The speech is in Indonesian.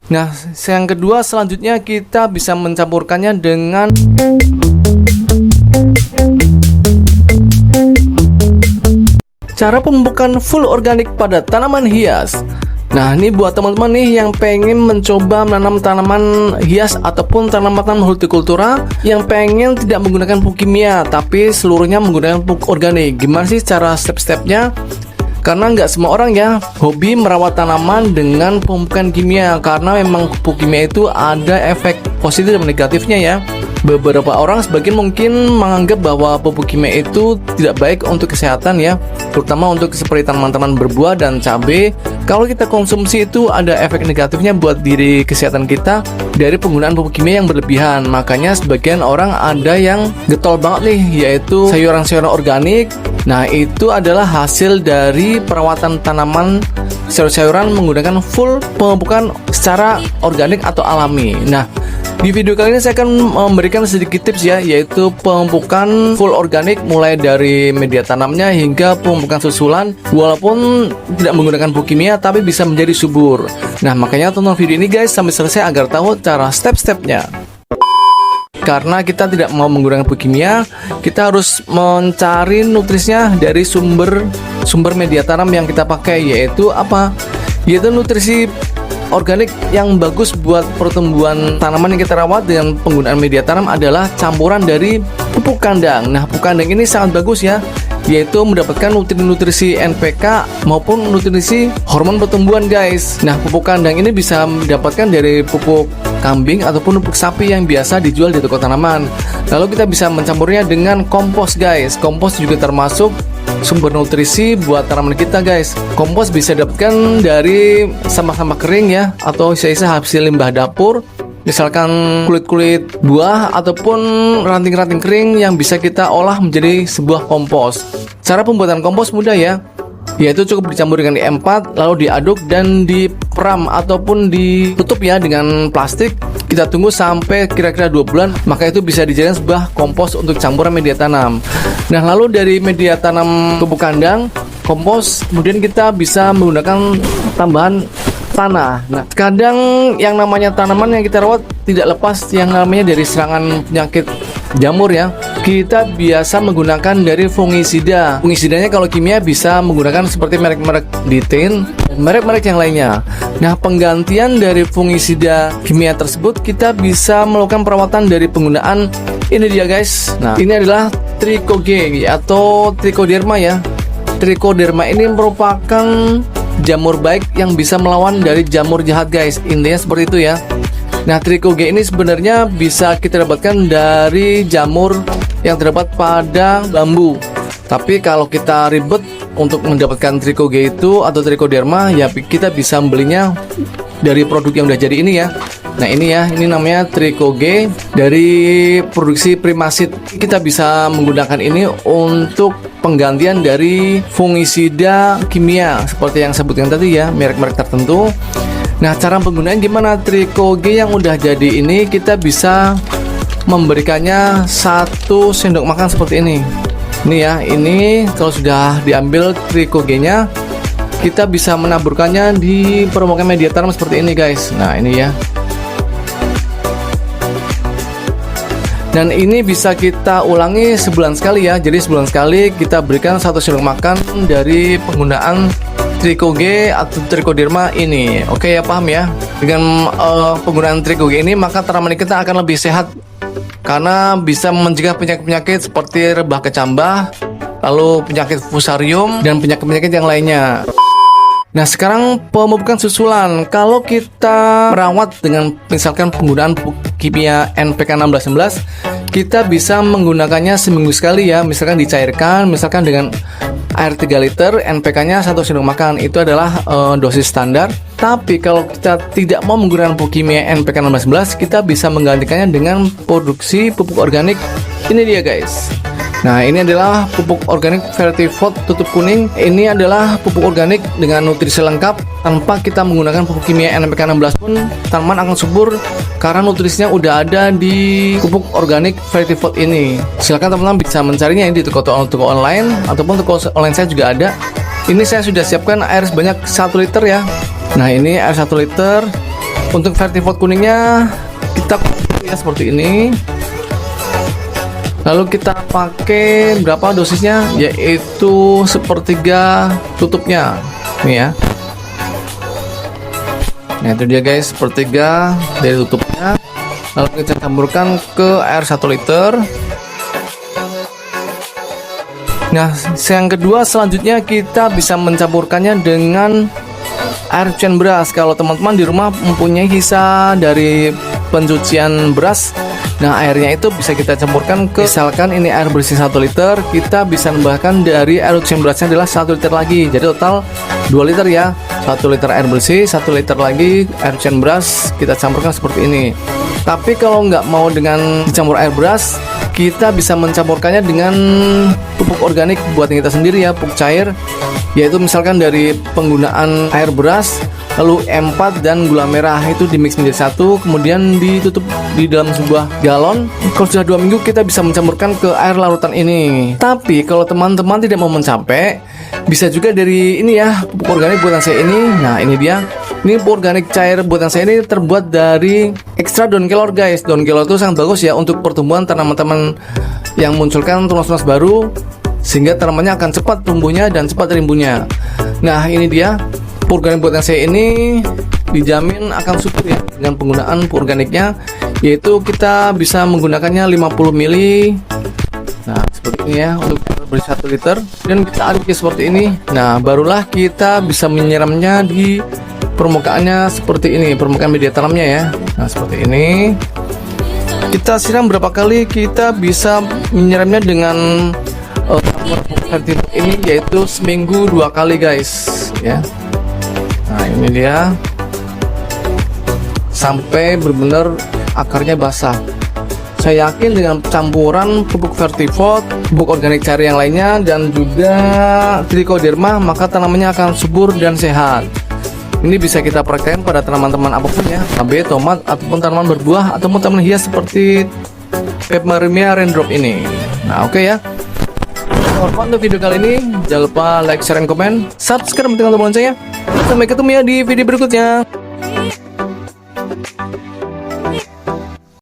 Nah, yang kedua selanjutnya kita bisa mencampurkannya dengan cara pemupukan full organik pada tanaman hias. Nah, ini buat teman-teman nih yang pengen mencoba menanam tanaman hias ataupun tanaman hortikultura yang pengen tidak menggunakan pupuk kimia tapi seluruhnya menggunakan pupuk organik. Gimana sih cara step-stepnya? Karena nggak semua orang ya hobi merawat tanaman dengan pemupukan kimia, karena memang pupuk kimia itu ada efek positif dan negatifnya ya. Beberapa orang sebagian mungkin menganggap bahwa pupuk kimia itu tidak baik untuk kesehatan ya, terutama untuk seperti tanaman-tanaman berbuah dan cabai. Kalau kita konsumsi itu ada efek negatifnya buat diri kesehatan kita dari penggunaan pupuk kimia yang berlebihan. Makanya sebagian orang ada yang getol banget nih, yaitu sayuran-sayuran organik. Nah, itu adalah hasil dari perawatan tanaman sayur-sayuran menggunakan full pemupukan secara organik atau alami. Nah, di video kali ini saya akan memberikan sedikit tips ya, yaitu pemupukan full organik mulai dari media tanamnya hingga pemupukan susulan walaupun tidak menggunakan pupuk kimia tapi bisa menjadi subur. Nah, makanya tonton video ini guys sampai selesai agar tahu cara step-stepnya. Karena kita tidak mau menggunakan pupuk kimia, kita harus mencari nutrisinya dari sumber media tanam yang kita pakai, yaitu apa? Yaitu nutrisi organik yang bagus buat pertumbuhan tanaman yang kita rawat dengan penggunaan media tanam adalah campuran dari pupuk kandang. Nah, pupuk kandang ini sangat bagus ya, yaitu mendapatkan nutrisi NPK maupun nutrisi hormon pertumbuhan guys. Nah, pupuk kandang ini bisa didapatkan dari pupuk kambing ataupun pupuk sapi yang biasa dijual di toko tanaman. Lalu kita bisa mencampurnya dengan kompos guys. Kompos juga termasuk sumber nutrisi buat tanaman kita guys. Kompos bisa didapatkan dari sampah-sampah kering ya, atau sisa-sisa hasil limbah dapur, misalkan kulit-kulit buah ataupun ranting-ranting kering yang bisa kita olah menjadi sebuah kompos. Cara pembuatan kompos mudah ya, yaitu cukup dicampur dengan E4 lalu diaduk dan diperam ataupun ditutup ya dengan plastik. Kita tunggu sampai kira-kira 2 bulan, maka itu bisa dijadikan sebuah kompos untuk campuran media tanam. Nah, lalu dari media tanam pupuk kandang, kompos, kemudian kita bisa menggunakan tambahan tanah. Nah, kadang yang namanya tanaman yang kita rawat tidak lepas yang namanya dari serangan penyakit jamur ya. Kita biasa menggunakan dari fungisida. Fungisidanya kalau kimia bisa menggunakan seperti merek-merek Ditin dan merek-merek yang lainnya. Nah, penggantian dari fungisida kimia tersebut kita bisa melakukan perawatan dari penggunaan ini dia guys. Nah, ini adalah Trichoge atau Trichoderma ya. Trichoderma ini merupakan jamur baik yang bisa melawan dari jamur jahat guys. Intinya seperti itu ya. Nah, Trichoge ini sebenarnya bisa kita dapatkan dari jamur yang terdapat pada bambu. Tapi kalau kita ribet untuk mendapatkan Trichoge itu atau Trichoderma ya, kita bisa membelinya dari produk yang udah jadi ini ya. Nah, ini ya, ini namanya Trichoge dari produksi Primaseed. Kita bisa menggunakan ini untuk penggantian dari fungisida kimia seperti yang sebutkan tadi ya, merek-merek tertentu. Nah, cara penggunaan gimana? Trichoge yang udah jadi ini kita bisa memberikannya 1 sendok makan seperti ini. Ini ya, ini kalau sudah diambil Trichoge-nya, kita bisa menaburkannya di permukaan media tanam seperti ini guys. Nah, ini ya. Dan ini bisa kita ulangi sebulan sekali ya. Jadi sebulan sekali kita berikan 1 sendok makan dari penggunaan Trichoge atau Trichoderma ini. Oke ya, paham ya? Dengan penggunaan Trichoge ini maka tanaman kita akan lebih sehat karena bisa mencegah penyakit-penyakit seperti rebah kecambah, lalu penyakit fusarium dan penyakit-penyakit yang lainnya. Nah, sekarang pemupukan susulan. Kalau kita merawat dengan misalkan penggunaan pupuk kimia NPK 1611, kita bisa menggunakannya seminggu sekali ya. Misalkan dicairkan, misalkan dengan air 3 liter, NPK-nya 1 sendok makan. Itu adalah dosis standar. Tapi kalau kita tidak mau menggunakan pupuk kimia NPK 1611, kita bisa menggantikannya dengan produksi pupuk organik. Ini dia guys. Nah, ini adalah pupuk organik Vertifort tutup kuning. Ini adalah pupuk organik dengan nutrisi lengkap. Tanpa kita menggunakan pupuk kimia NPK 16 pun tanaman akan subur karena nutrisinya udah ada di pupuk organik Vertifort ini. Silahkan teman-teman bisa mencarinya di toko online ataupun toko online saya juga ada. Ini saya sudah siapkan air sebanyak 1 liter ya. Nah, ini air 1 liter. Untuk vertivot kuningnya kita ya seperti ini. Lalu kita pakai berapa dosisnya, yaitu sepertiga tutupnya nih ya. Nah itu dia guys, sepertiga dari tutupnya. Lalu kita campurkan ke air 1 liter. Nah yang kedua selanjutnya kita bisa mencampurkannya dengan air cucian beras. Kalau teman-teman di rumah mempunyai sisa dari pencucian beras, nah airnya itu bisa kita campurkan ke, misalkan ini air bersih 1 liter, kita bisa menambahkan dari air cucian berasnya adalah 1 liter lagi, jadi total 2 liter ya. 1 liter air bersih, 1 liter lagi air cucian beras, kita campurkan seperti ini. Tapi kalau nggak mau dengan dicampur air beras, kita bisa mencampurkannya dengan pupuk organik buatan kita sendiri ya, pupuk cair, yaitu misalkan dari penggunaan air beras, lalu M4 dan gula merah itu dimix menjadi satu, kemudian ditutup di dalam sebuah galon. Kalau sudah 2 minggu kita bisa mencampurkan ke air larutan ini. Tapi kalau teman-teman tidak mau mencapai, bisa juga dari ini ya, pupuk organik buatan saya ini. Nah ini dia, ini pupuk organik cair buatan saya ini terbuat dari ekstra daun kelor guys. Daun kelor itu sangat bagus ya untuk pertumbuhan tanaman-tanaman yang munculkan tunas-tunas baru, sehingga tanamannya akan cepat tumbuhnya dan cepat rimbunnya. Nah ini dia, pupuk organik buatan saya ini dijamin akan subur ya dengan penggunaan pupuk organiknya, yaitu kita bisa menggunakannya 50 ml. Nah seperti ini ya untuk bersih 1 liter, dan kita aduk seperti ini. Nah barulah kita bisa menyiramnya di permukaannya seperti ini, permukaan media tanamnya ya. Nah seperti ini kita siram berapa kali, kita bisa menyiramnya dengan vertivot ini, yaitu seminggu 2 kali guys ya. Nah ini dia, sampai benar-benar akarnya basah. Saya yakin dengan campuran pupuk vertivot, pupuk organik cair yang lainnya, dan juga trichoderma, maka tanamannya akan subur dan sehat. Ini bisa kita praktekkan pada tanaman-tanaman apapun ya, cabai, tomat, ataupun tanaman berbuah, ataupun tanaman hias seperti Peperomia raindrop ini. Nah oke ya, untuk video kali ini jangan lupa like, share, dan komen, subscribe, dan tekan tombol loncengnya. Sampai ketemu ya di video berikutnya.